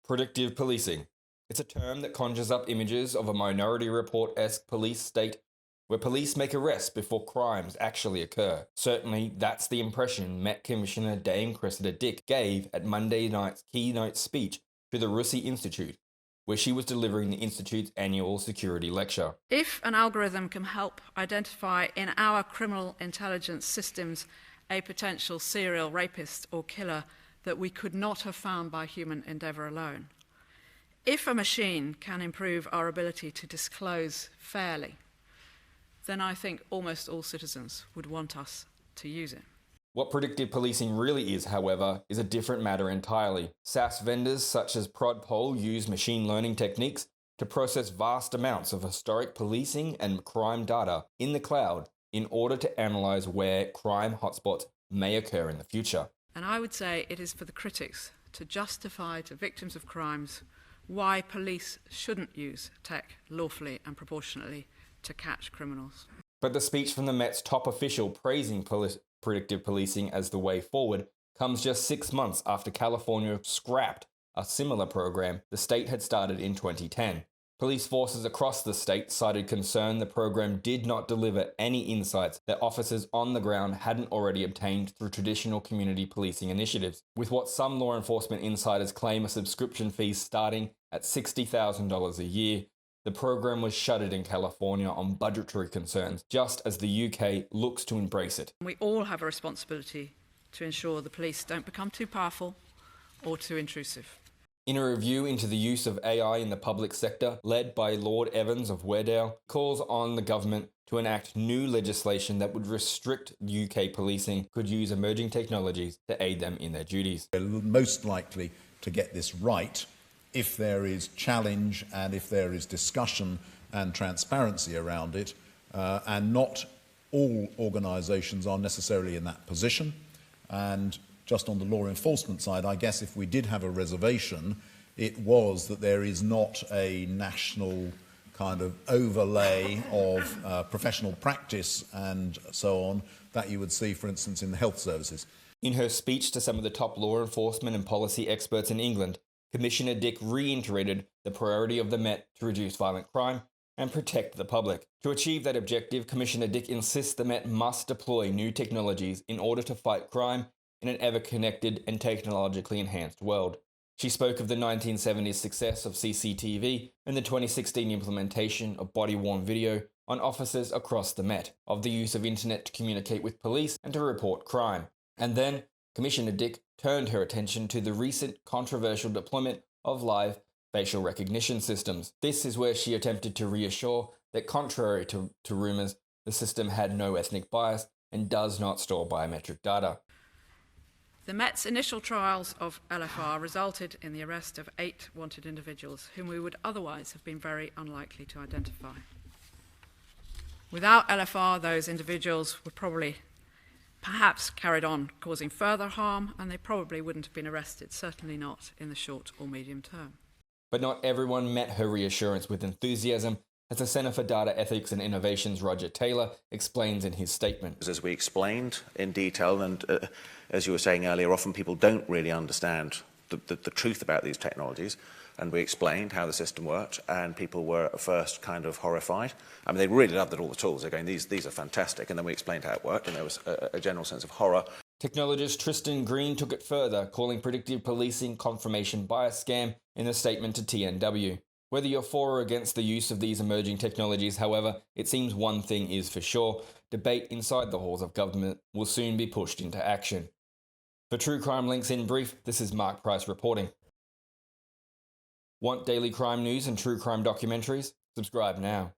Predictive policing. It's a term that conjures up images of a Minority Report-esque police state where police make arrests before crimes actually occur. Certainly, that's the impression Met Commissioner Dame Cressida Dick gave at Monday night's keynote speech to the Russi Institute, where she was delivering the Institute's annual security lecture. If an algorithm can help identify in our criminal intelligence systems a potential serial rapist or killer that we could not have found by human endeavour alone, if a machine can improve our ability to disclose fairly, then I think almost all citizens would want us to use it. What predictive policing really is, however, is a different matter entirely. SaaS vendors such as ProdPol use machine learning techniques to process vast amounts of historic policing and crime data in the cloud in order to analyse where crime hotspots may occur in the future. And I would say it is for the critics to justify to victims of crimes why police shouldn't use tech lawfully and proportionately to catch criminals. But the speech from the Met's top official praising predictive policing as the way forward comes just 6 months after California scrapped a similar program the state had started in 2010. Police forces across the state cited concern the program did not deliver any insights that officers on the ground hadn't already obtained through traditional community policing initiatives, with what some law enforcement insiders claim a subscription fee starting at $60,000 a year. The program was shuttered in California on budgetary concerns, just as the UK looks to embrace it. We all have a responsibility to ensure the police don't become too powerful or too intrusive. In a review into the use of AI in the public sector, led by Lord Evans of Weardale, calls on the government to enact new legislation that would restrict UK policing could use emerging technologies to aid them in their duties. We're most likely to get this right if there is challenge and if there is discussion and transparency around it, and not all organisations are necessarily in that position. And just on the law enforcement side, I guess if we did have a reservation, it was that there is not a national kind of overlay of professional practice and so on that you would see, for instance, in the health services. In her speech to some of the top law enforcement and policy experts in England, Commissioner Dick reiterated the priority of the Met to reduce violent crime and protect the public. To achieve that objective, Commissioner Dick insists the Met must deploy new technologies in order to fight crime in an ever-connected and technologically enhanced world. She spoke of the 1970s success of CCTV and the 2016 implementation of body-worn video on officers across the Met, of the use of internet to communicate with police and to report crime. And then, Commissioner Dick turned her attention to the recent controversial deployment of live facial recognition systems. This is where she attempted to reassure that contrary to rumours, the system had no ethnic bias and does not store biometric data. The Met's initial trials of LFR resulted in the arrest of 8 wanted individuals whom we would otherwise have been very unlikely to identify. Without LFR, those individuals would perhaps carried on causing further harm, and they probably wouldn't have been arrested, certainly not in the short or medium term. But not everyone met her reassurance with enthusiasm, as the Centre for Data Ethics and Innovation's Roger Taylor explains in his statement. As we explained in detail, and as you were saying earlier, often people don't really understand the truth about these technologies, and we explained how the system worked, and people were at first kind of horrified. I mean, they really loved all the tools. They're going, these are fantastic, and then we explained how it worked, and there was a general sense of horror. Technologist Tristan Green took it further, calling predictive policing confirmation bias scam in a statement to TNW. Whether you're for or against the use of these emerging technologies, however, it seems one thing is for sure: debate inside the halls of government will soon be pushed into action. For True Crime Links in Brief, this is Mark Price reporting. Want daily crime news and true crime documentaries? Subscribe now.